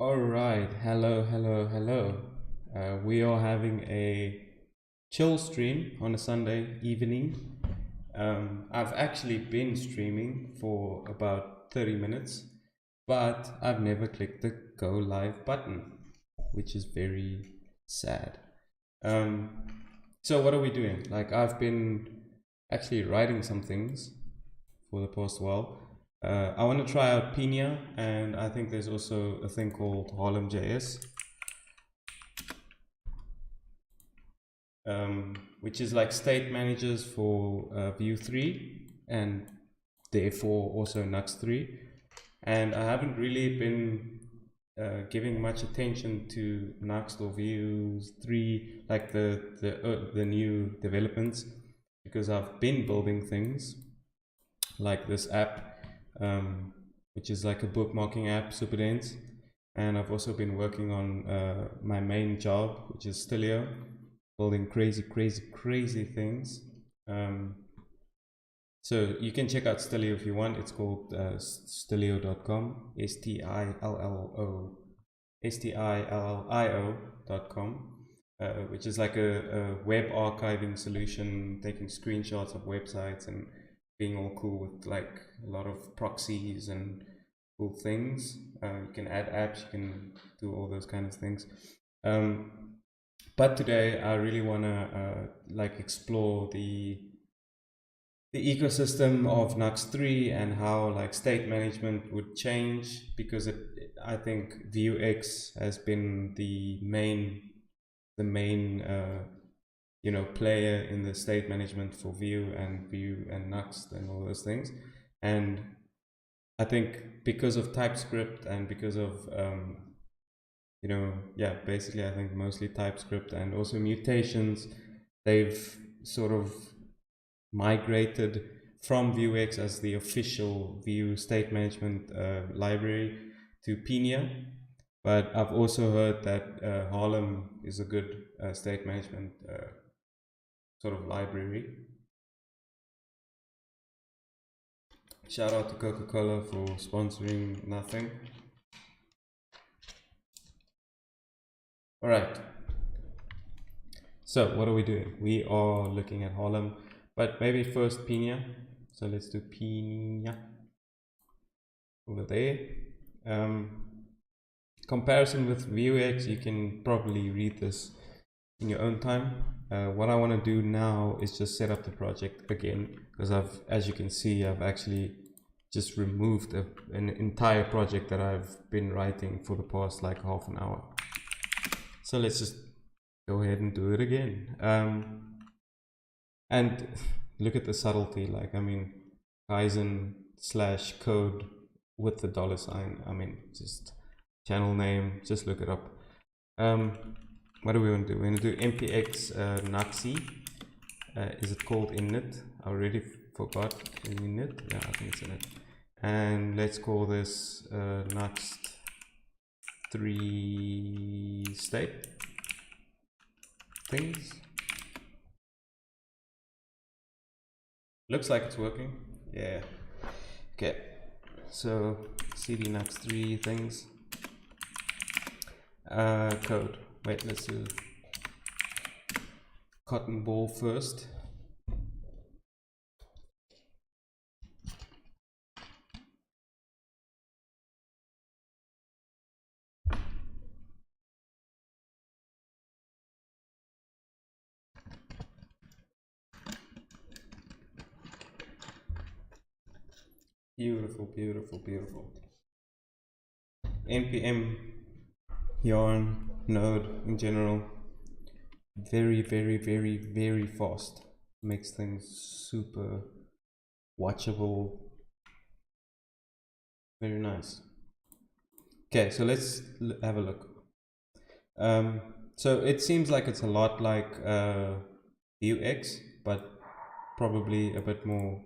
All right, hello. We are having a chill stream on a Sunday evening. I've actually been streaming for about 30 minutes, but I've never clicked the go live button, which is very sad. So what are we doing? Like, I've been actually writing some things for the past while. I want to try out Pinia, and I think there's also a thing called Harlem.js, which is like state managers for Vue 3 and therefore also Nuxt 3. And I haven't really been giving much attention to Nuxt or Vue 3, like the new developments, because I've been building things like this app, which is like a bookmarking app, super dense. And I've also been working on my main job, which is Stilio, building crazy things. So you can check out Stilio if you want. It's called stilio.com, STILLIO.com, which is like a web archiving solution, taking screenshots of websites and being all cool with like a lot of proxies and cool things. You can add apps, you can do all those kind of things. But today I really want to like explore the ecosystem of Nuxt 3 and how like state management would change, because I think Vuex has been the main player in the state management for Vue and Nuxt and all those things. And I think because of TypeScript and because of basically I think mostly TypeScript and also mutations, they've sort of migrated from Vuex as the official Vue state management library to Pinia. But I've also heard that Harlem is a good state management sort of library. Shout out to Coca-Cola for sponsoring nothing. All right. So what are we doing? We are looking at Harlem, but maybe first Pinia. So let's do Pinia over there. Comparison with Vuex, you can probably read this in your own time. What I want to do now is just set up the project again, because as you can see, I've actually just removed an entire project that I've been writing for the past like half an hour. So let's just go ahead and do it again. And look at the subtlety, like, I mean, Kaizen/code with the $sign. I mean, just channel name, just look it up. What do we want to do? We're going to do npx nuxi. Is it called init? I already forgot. Init? Yeah, I think it's init. And let's call this Nuxt 3 state things. Looks like it's working. Yeah. Okay. So cd Nuxt 3 things. Code. Wait, let's do cotton ball first. Beautiful. npm yarn node in general, very fast, makes things super watchable, very nice. Okay, so let's have a look. So it seems like it's a lot like Vuex, but probably a bit more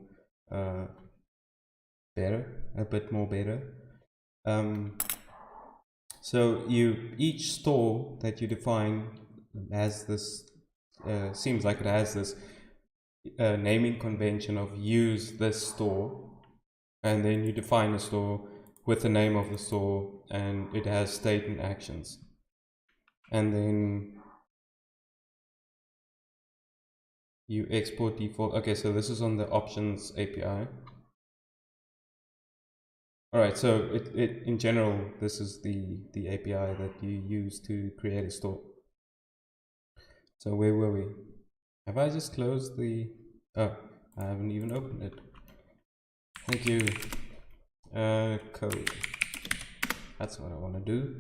better. So each store that you define has this, seems like it has this naming convention of use this store, and then you define a store, with the name of the store, and it has state and actions. And then you export default. Okay, so this is on the options API. All right, so it in general, this is the API that you use to create a store. So where were we? Have I just closed the... Oh, I haven't even opened it. Thank you. Code. That's what I want to do.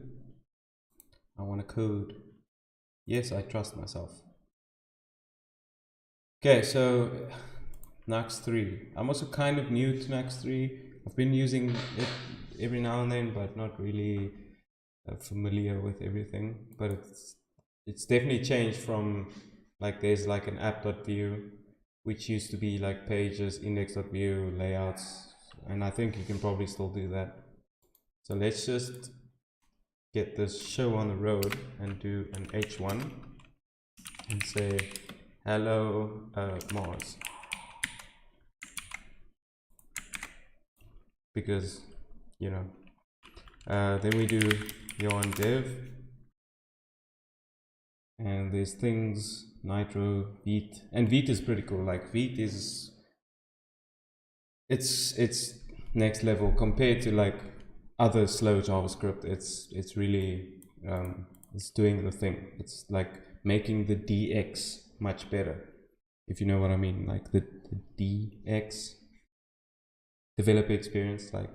I want to code. Yes, I trust myself. Okay, so Nuxt 3. I'm also kind of new to Nuxt 3. I've been using it every now and then, but not really familiar with everything. But it's definitely changed from, like, there's like an app.view, which used to be like pages, index.view, layouts, and I think you can probably still do that. So let's just get this show on the road and do an h1 and say hello Mars, because you know. Then we do yarn dev, and there's things nitro, Vite, and Vite is pretty cool. Like Vite is it's next level compared to like other slow JavaScript. It's really it's doing the thing. It's like making the DX much better, if you know what I mean. Like the DX, developer experience, like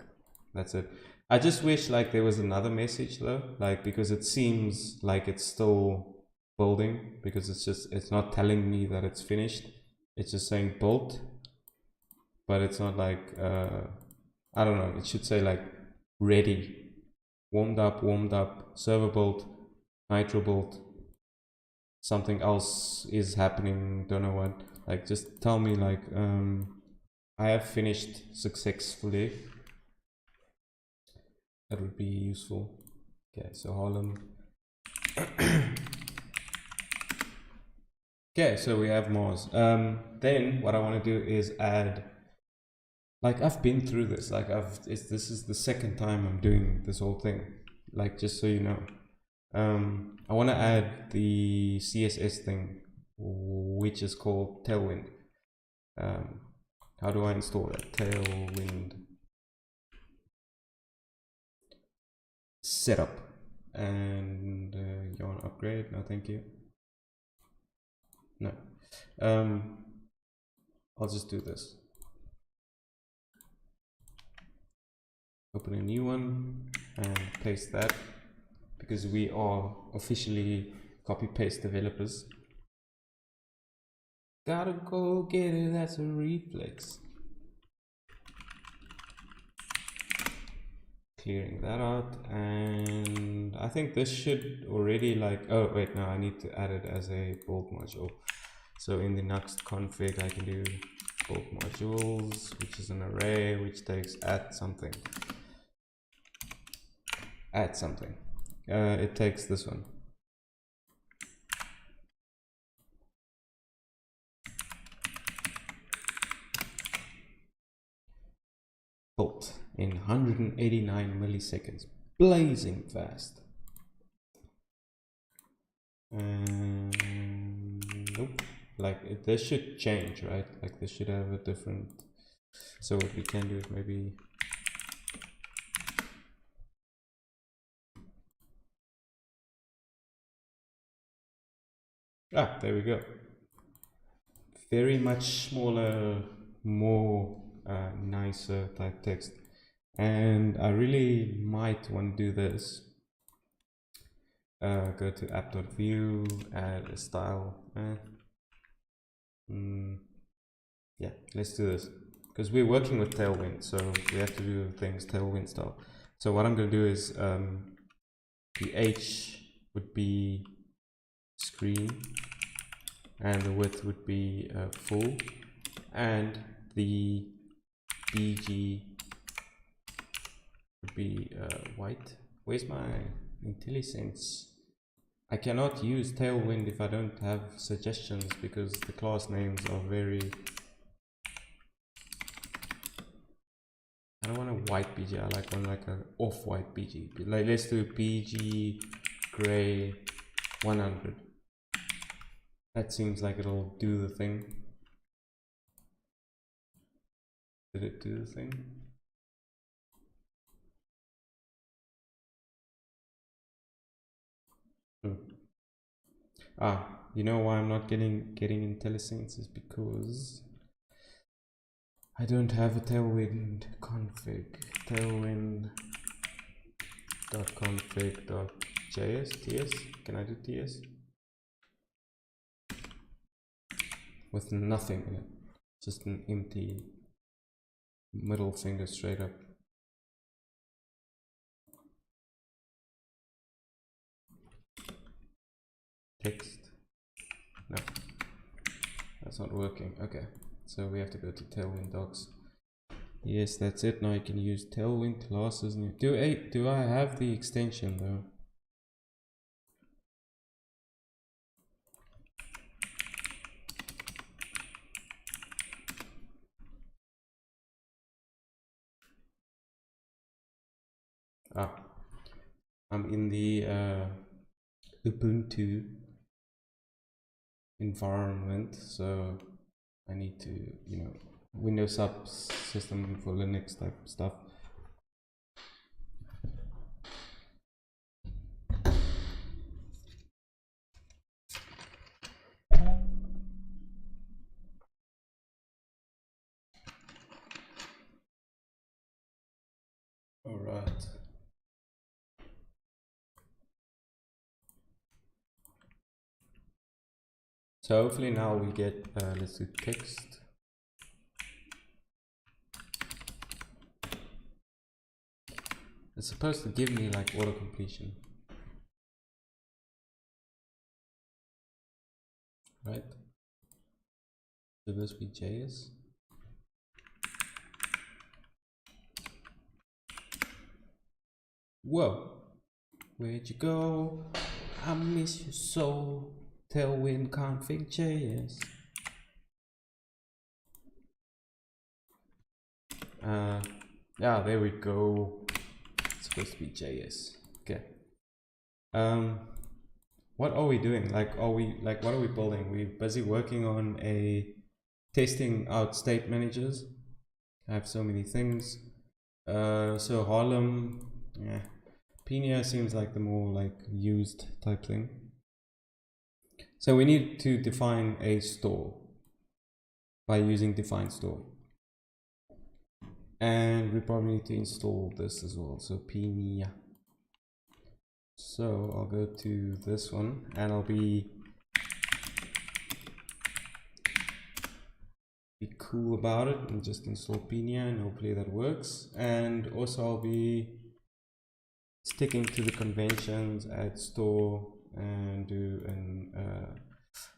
that's it. I just wish like there was another message though, like, because it seems like it's still building, because it's not telling me that it's finished. It's just saying built, but it's not like I don't know, it should say like ready, warmed up, server built, nitro built, something else is happening, don't know what. Like, just tell me like I have finished successfully. That would be useful. Okay, so Harlem. Okay, so we have Mars. Then what I want to do is add, like, I've been through this, like this is the second time I'm doing this whole thing, like, just so you know. I want to add the CSS thing, which is called Tailwind. How do I install that? Tailwind setup, and yarn upgrade. No, thank you. No. I'll just do this. Open a new one and paste that, because we are officially copy paste developers. Gotta go get it, that's a reflex. Clearing that out, and I think this should already, like, oh wait, no, I need to add it as a bulk module. So in the Nuxt config I can do bulk modules, which is an array which takes add something. It takes this one. Built in 189 milliseconds, blazing fast. Nope, like this should change, right? Like this should have a different. So what we can do is maybe there we go. Very much smaller, more nicer type text. And I really might want to do this. Go to app.view, add a style. Yeah, let's do this, because we're working with Tailwind, so we have to do things Tailwind style. So what I'm going to do is the H would be screen, and the width would be full, and the BG would be white. Where's my IntelliSense? I cannot use Tailwind if I don't have suggestions, because the class names are very I don't want a white BG, I like one like a off-white BG. Like, let's do BG gray 100. That seems like it'll do the thing. Did it do the thing? You know why I'm not getting IntelliSense is because I don't have a Tailwind config. Tailwind.config.js, TS. Can I do TS? With nothing in it, just an empty middle finger straight up. Text. No, that's not working. Okay, so we have to go to Tailwind docs. Yes, that's it. Now you can use Tailwind classes. Do I have the extension though? I'm in the Ubuntu environment, so I need to, you know, Windows subsystem for Linux type stuff. All right. So hopefully now we get, let's do text. It's supposed to give me like auto completion, right? Should this be JS? Whoa, where'd you go? I miss you so. Tailwind config JS. Yeah, there we go. It's supposed to be JS. Okay. What are we doing? Like, what are we building? We're busy working on testing out state managers. I have so many things. So Harlem, yeah. Pinia seems like the more like used type thing. So we need to define a store by using define store. And we probably need to install this as well. So Pinia. So I'll go to this one and I'll be cool about it and just install Pinia, and hopefully that works. And also I'll be sticking to the conventions, add store, and do an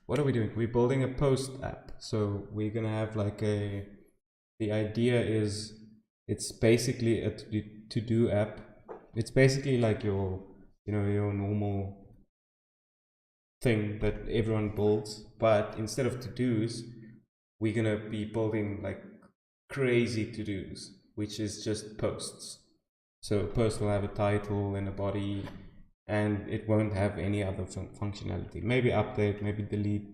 what are we doing? We're building a post app. So we're gonna have like the idea is it's basically a to-do app. It's basically like your, you know, your normal thing that everyone builds, but instead of to-dos, we're gonna be building like crazy to-dos, which is just posts. So a post will have a title and a body, and it won't have any other functionality. Maybe update, maybe delete,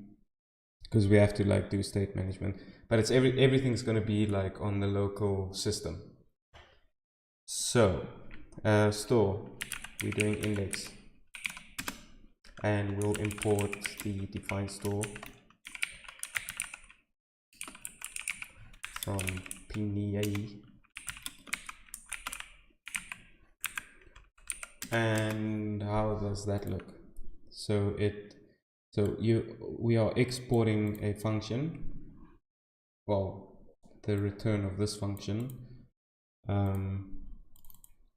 because we have to like do state management. But it's everything's going to be like on the local system. So store, we're doing index, and we'll import the define store from Pinia. And how does that look? So we are exporting a function, well, the return of this function, and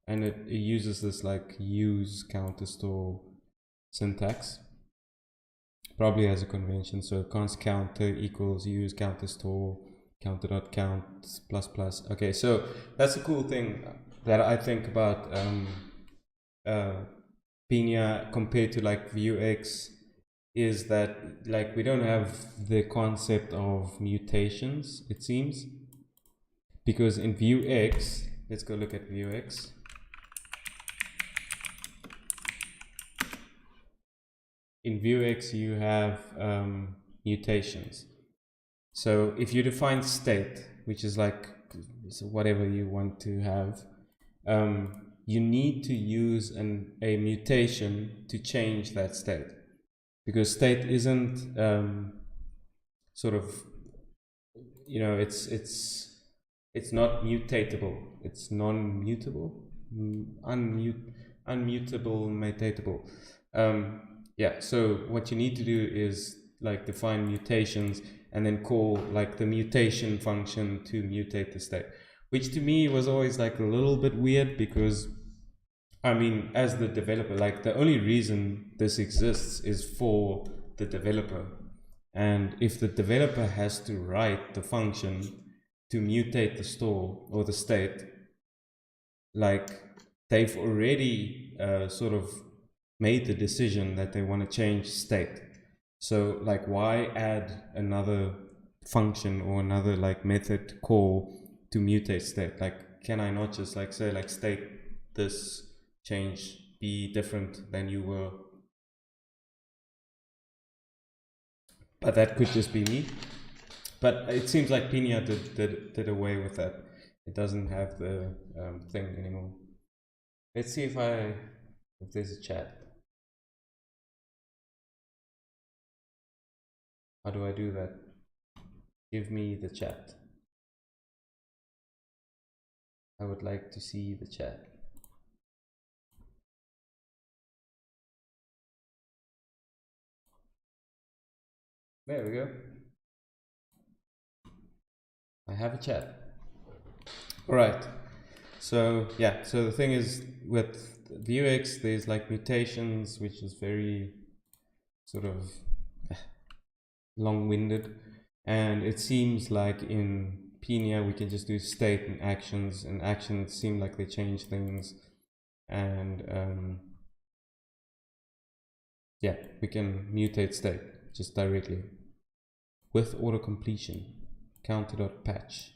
it uses this like use counter store syntax, probably as a convention. So const counter equals use counter store counter.count plus. Okay, so that's a cool thing that I think about Pinia compared to like Vuex, is that like we don't have the concept of mutations, it seems, because in Vuex let's go look at Vuex. In Vuex, you have mutations. So if you define state, which is like whatever you want to have, you need to use a mutation to change that state, because state isn't sort of, you know, it's not mutatable, it's non-mutable, unmutable, mutatable. Yeah, so what you need to do is like define mutations and then call like the mutation function to mutate the state, which to me was always like a little bit weird, because I mean, as the developer, like the only reason this exists is for the developer. And if the developer has to write the function to mutate the store or the state, like they've already sort of made the decision that they want to change state. So like, why add another function or another like method call to mutate state? Like, can I not just like say like state this change be different than you were? But that could just be me. But it seems like Pinia did away with that. It doesn't have the thing anymore. Let's see if there's a chat. How do I do that? Give me the chat. I would like to see the chat. There we go. I have a chat. All right. So yeah, so the thing is with Vuex, there's like mutations, which is very sort of long-winded, and it seems like in Pinia we can just do state and actions seem like they change things, and yeah, we can mutate state just directly with auto completion counter.patch.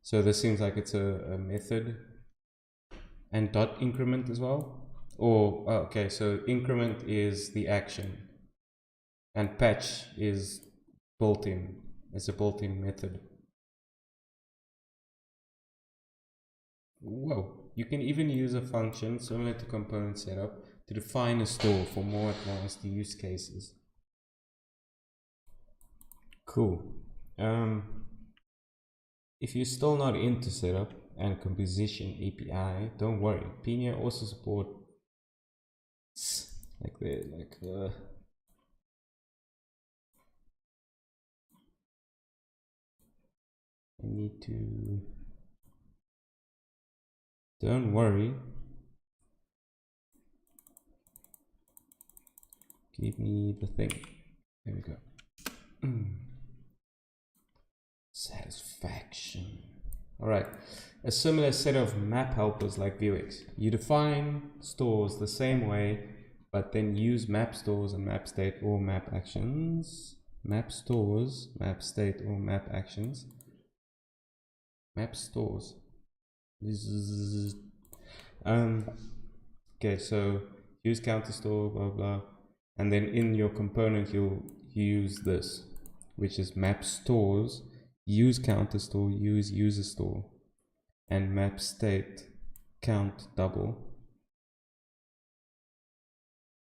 So this seems like it's a method, and dot increment as well. Or okay, so increment is the action and patch is built in. It's a built-in method. Whoa, you can even use a function similar to component setup to define a store for more advanced use cases. Cool. If you're still not into setup and composition API, don't worry. Pinia also supports I need to. Don't worry. Give me the thing. There we go. Satisfaction. All right. A similar set of map helpers like Vuex. You define stores the same way, but then use map stores and map state or map actions. Map stores, map state or map actions. Map stores. Okay, so use counter store, blah blah, and then in your component you'll use this, which is map stores, use counter store, use user store, and map state count double.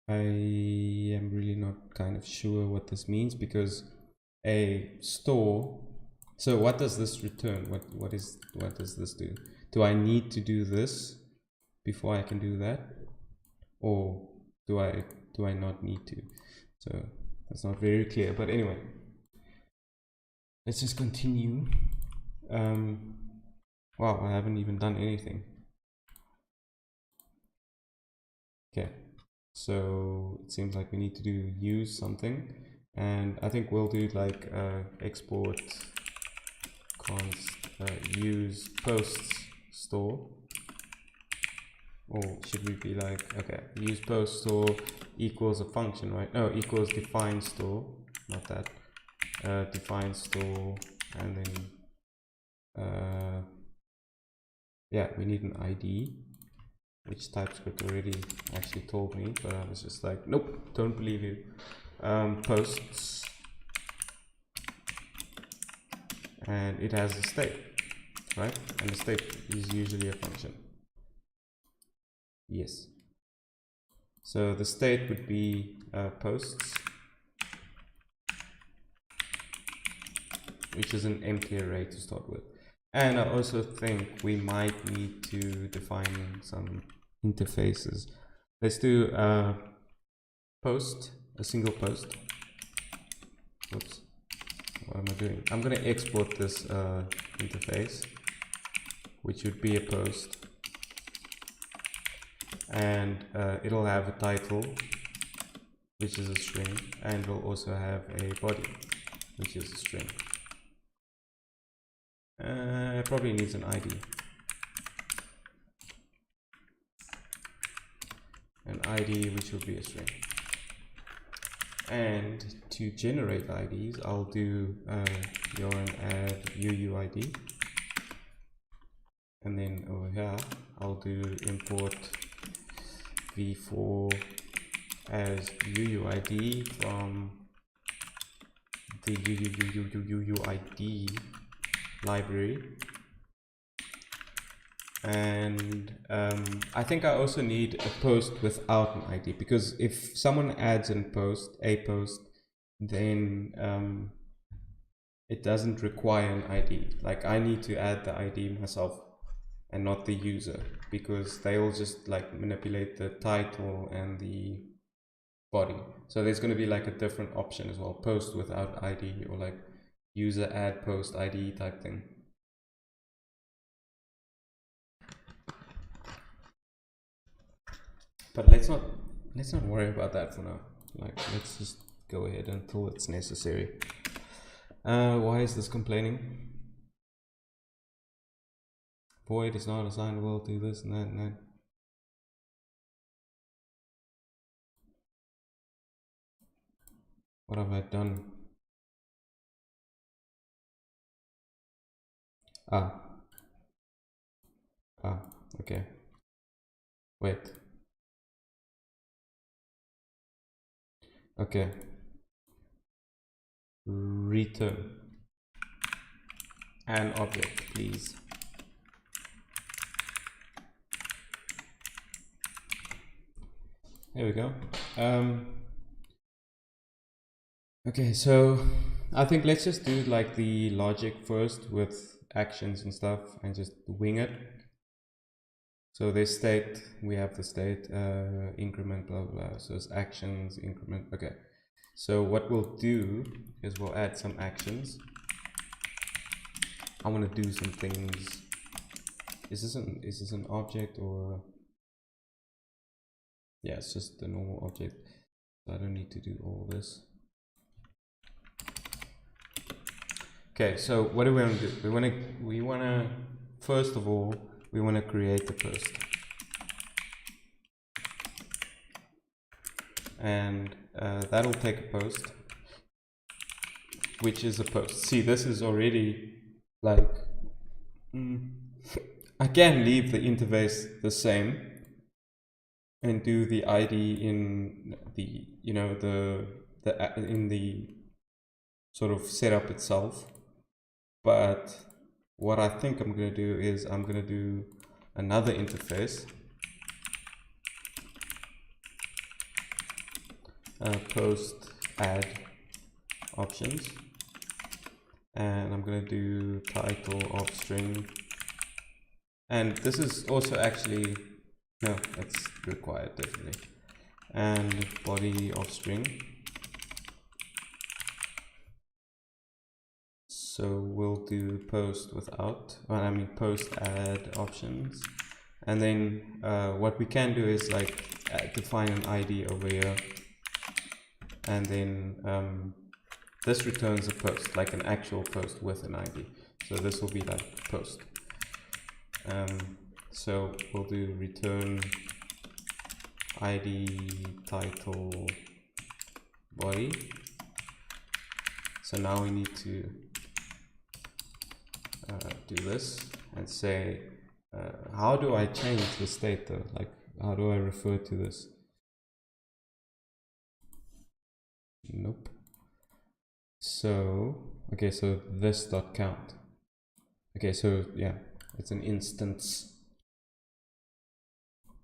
I am really not kind of sure what this means, because a store, so what does this return? What does this do? Do I need to do this before I can do that, or do I not need to? So that's not very clear, but anyway, let's just continue. Wow, I haven't even done anything. Okay, so it seems like we need to do use something, and I think we'll do like export const use posts store, or should we be like, okay, use post store equals a function, right? No, equals define store, not that. Define store, and then yeah, we need an ID, which TypeScript already actually told me, but I was just like, nope, don't believe you. Posts, and it has a state, right? And the state is usually a function. Yes. So the state would be posts, which is an empty array to start with. And I also think we might need to define some interfaces. Let's do post, a single post. Oops, what am I doing? I'm going to export this interface, which would be a post. And it'll have a title, which is a string, and it'll also have a body, which is a string. It probably needs an ID. An ID which will be a string. And to generate IDs, I'll do yarn add UUID. And then over here, I'll do import v4 as UUID from the UUID library. And I think I also need a post without an ID, because if someone adds a post, then it doesn't require an ID. Like, I need to add the ID myself and not the user, because they'll just like manipulate the title and the body. So there's going to be like a different option as well, post without ID, or like user add post ID type thing. But let's not worry about that for now. Like, let's just go ahead until it's necessary. Why is this complaining? Void is not assignable to this and that and that. What have I done? Okay. Wait. Okay. Return an object, please. There we go. Okay, so I think let's just do like the logic first with actions and stuff and just wing it. So this state, we have the state increment, blah, blah, blah. So it's actions, increment. Okay. So what we'll do is we'll add some actions. I want to do some things. Is this an object, or? Yeah, it's just the normal object. So I don't need to do all this. Okay, so what do we want to do? We want to first of all, we want to create the post. And that'll take a post, which is a post. See, this is already like, I can leave the interface the same and do the ID in the, you know, in the sort of setup itself. But what I think I'm going to do is I'm going to do another interface, post add options, and I'm going to do title of string, and this is also actually, no, it's required definitely, and body of string. So we'll do post without, post add options, and then what we can do is like define an ID over here, and then this returns a post, like an actual post with an ID. So this will be like post. So we'll do return ID title body. So now we need to do this and say how do I change the state though? Like, how do I refer to this? Nope. So, okay, so this dot count. Okay, so yeah, it's an instance.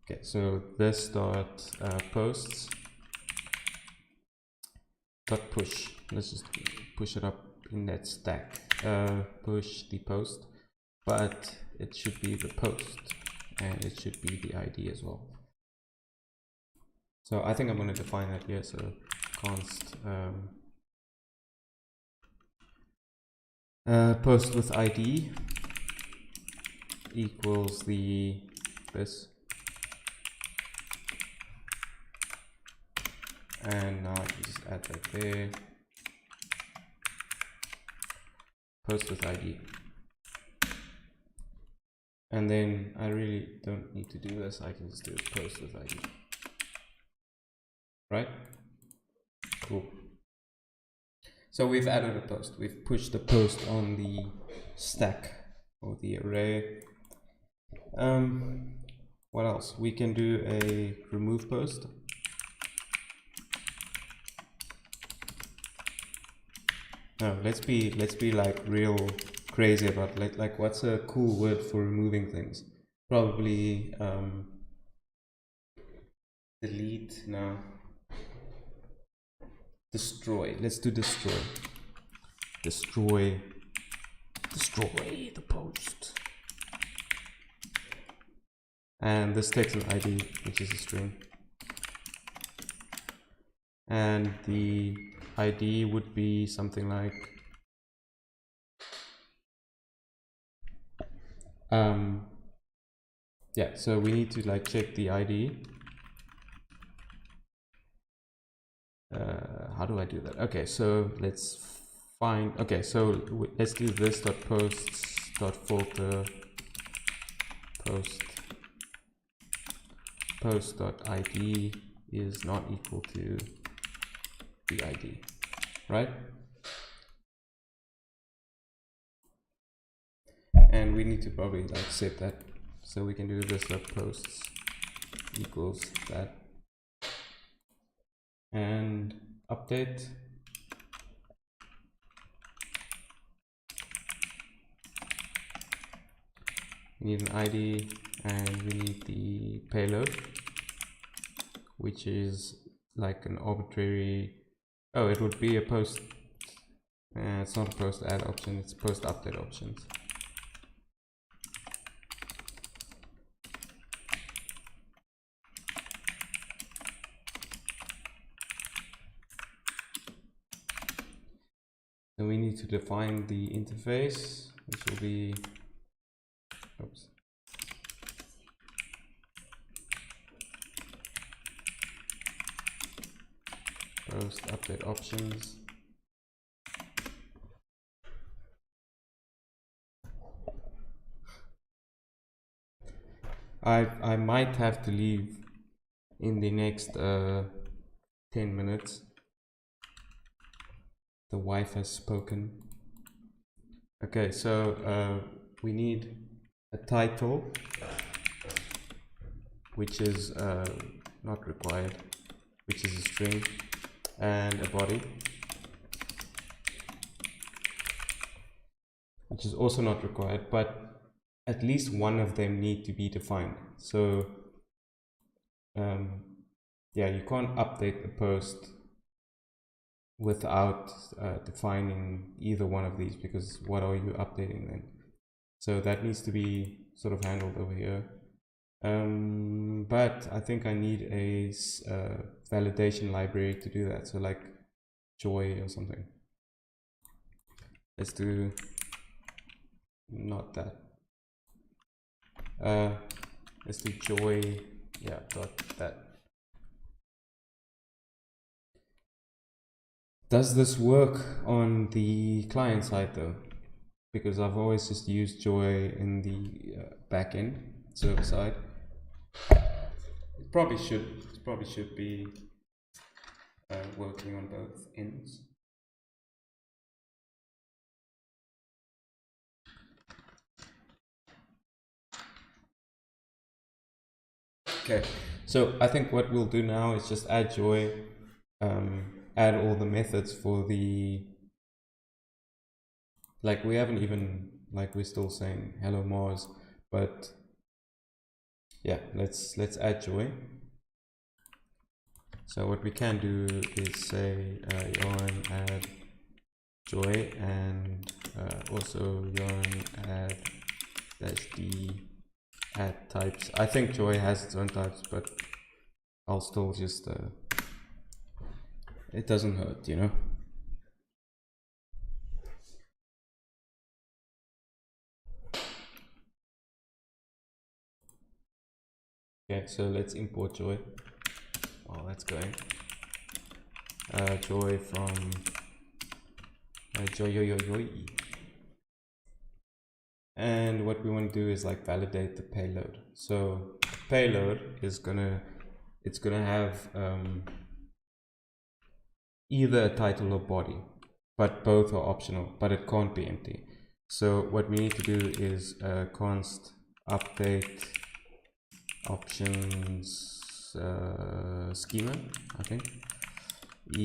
Okay, so this dot posts dot push. Let's just push it up in that stack. Push the post, but it should be the post, and it should be the ID as well. So I think I'm going to define that here. So const post with ID equals this, and now I can just add that there. Post with ID, and then I really don't need to do this. I can just do post with ID, right? Cool. So we've added a post. We've pushed the post on the stack or the array. What else? We can do a remove post. No, let's be like real crazy about like what's a cool word for removing things? Probably delete. No. Destroy. Let's do destroy. Destroy the post. And this takes an ID, which is a string. And the ID would be something like yeah, so we need to like check the ID. How do I do that? Okay, so let's find, okay, so let's do this dot posts dot filter post dot ID is not equal to the ID, right? And we need to probably like set that, so we can do this dot posts equals that, and update. We need an ID, and we need the payload, which is like an arbitrary, oh, it would be a post, it's not a post add option, it's post update options. Then we need to define the interface, which will be, oops, post update options. I might have to leave in the next 10 minutes. The wife has spoken. Okay, so we need a title, which is not required, which is a string, and a body, which is also not required, but at least one of them need to be defined. So yeah, you can't update the post without defining either one of these, because what are you updating then? So that needs to be sort of handled over here. But I think I need a validation library to do that. So like joy or something. Let's do not that. Let's do joy, yeah, dot that. Does this work on the client side though? Because I've always just used joy in the backend server side. It probably should be working on both ends. Okay, so I think what we'll do now is just add joy, add all the methods for the, like we haven't even, like we're still saying hello Mars, but yeah, let's add joy. So what we can do is say yarn add joy, and also yarn add -d add types. I think joy has its own types, but I'll still just it doesn't hurt, you know. Okay, so let's import joy. Oh, that's going. Joy from joy. And what we want to do is like validate the payload. So payload is it's gonna have either a title or body, but both are optional, but it can't be empty. So what we need to do is const update options schema, I think,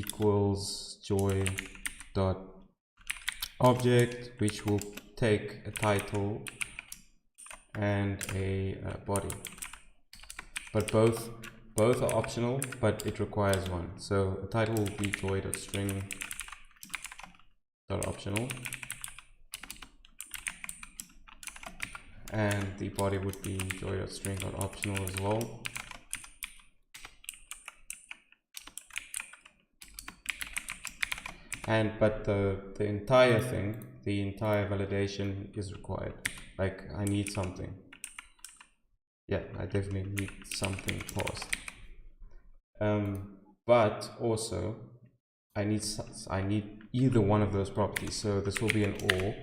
equals joy dot object, which will take a title and a body, but both are optional, but it requires one. So a title will be joy dot string dot optional, and the body would be joy dot string dot optional as well. But the entire thing, the entire validation is required. Like I need something. Yeah, I definitely need something paused. But also I need either one of those properties. So this will be an OR.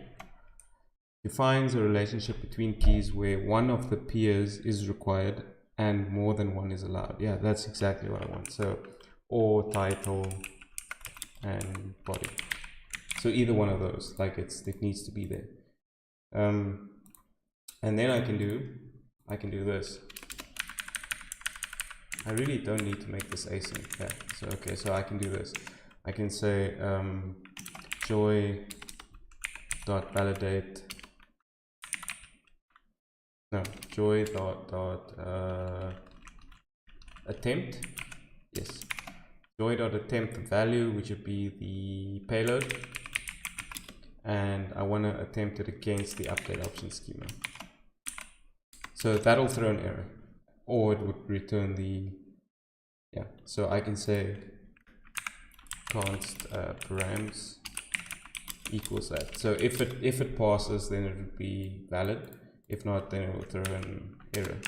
Defines a relationship between keys where one of the peers is required and more than one is allowed. Yeah, that's exactly what I want. So OR title and body. So either one of those, like it needs to be there. And then I can do this. I really don't need to make this async. Yeah. So okay, so I can do this. I can say joy dot validate. No, joy dot attempt. Yes. Joy dot attempt value, which would be the payload, and I want to attempt it against the update option schema. So that'll throw an error, or it would return the, yeah. So I can say const params equals that. So if it passes, then it would be valid. If not, then it will throw an error.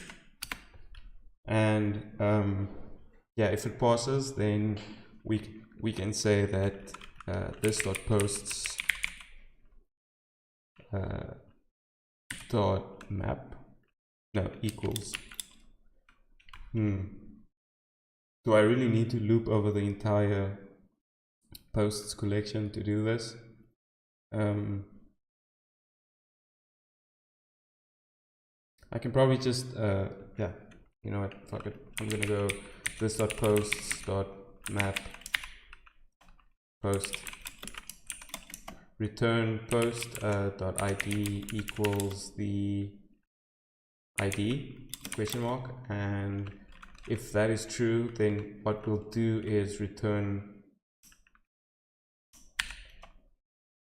And yeah, if it passes, then we can say that this dot posts dot map equals. Do I really need to loop over the entire posts collection to do this? I can probably just yeah, you know what, fuck it, I'm gonna go this dot posts dot map post return post dot id equals the id question mark, and if that is true, then what we'll do is return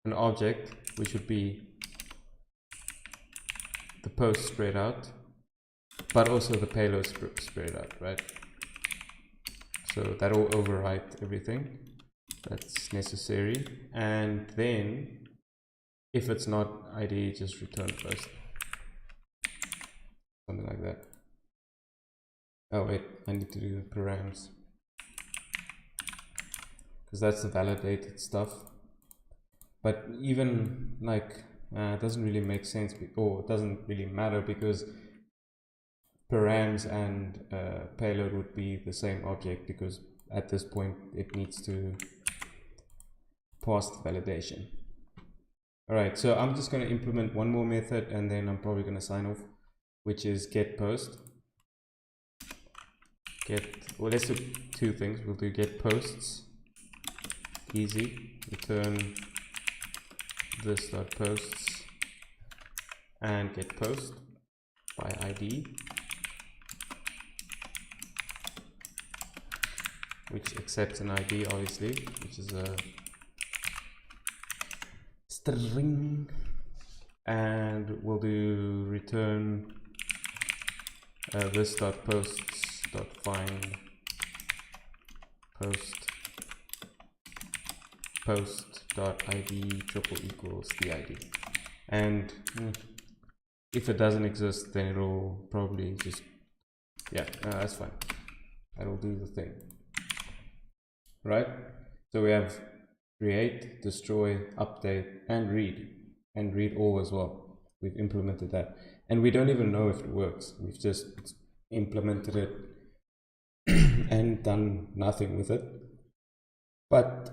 an object which would be the post spread out, but also the payload spread out, right? So that will overwrite everything that's necessary, and then if it's not ID, just return post, something like that. Oh wait, I need to do params because that's the validated stuff. But even like it doesn't really make sense, or it doesn't really matter, because params and payload would be the same object, because at this point it needs to pass the validation. Alright, so I'm just going to implement one more method, and then I'm probably going to sign off, which is get post. well, let's do two things. We'll do get posts, easy, return this dot posts, and get post by ID, which accepts an ID, obviously, which is a string, and we'll do return this dot posts dot find post dot ID triple equals the ID, and if it doesn't exist, then it'll probably just, yeah, that's fine, that'll do the thing, right? So we have create, destroy, update, and read all as well. We've implemented that, and we don't even know if it works. We've just implemented it and done nothing with it. But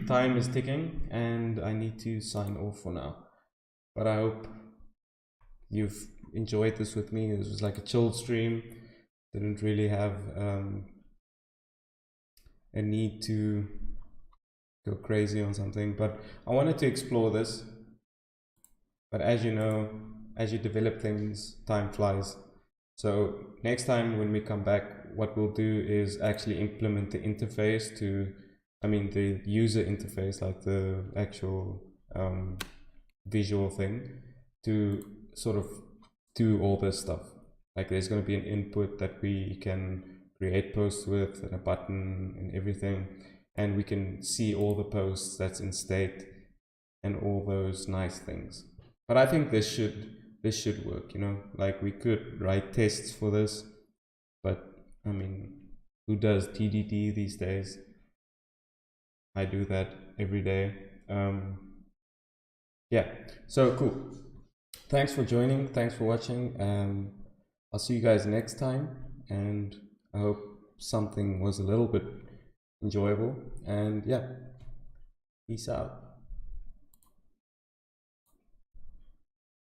time is ticking and I need to sign off for now. But I hope you've enjoyed this with me. This was like a chill stream. Didn't really have a need to go crazy on something, but I wanted to explore this. But as you know, as you develop things, time flies. So next time when we come back, what we'll do is actually implement the interface to, the user interface, like the actual visual thing, to sort of do all this stuff. Like there's going to be an input that we can create posts with, and a button and everything, and we can see all the posts that's in state and all those nice things. But I think this should work, like we could write tests for this, but who does TDD these days? I do that every day. Yeah, so cool. Thanks for joining, thanks for watching. I'll see you guys next time, and I hope something was a little bit enjoyable, and yeah, peace out.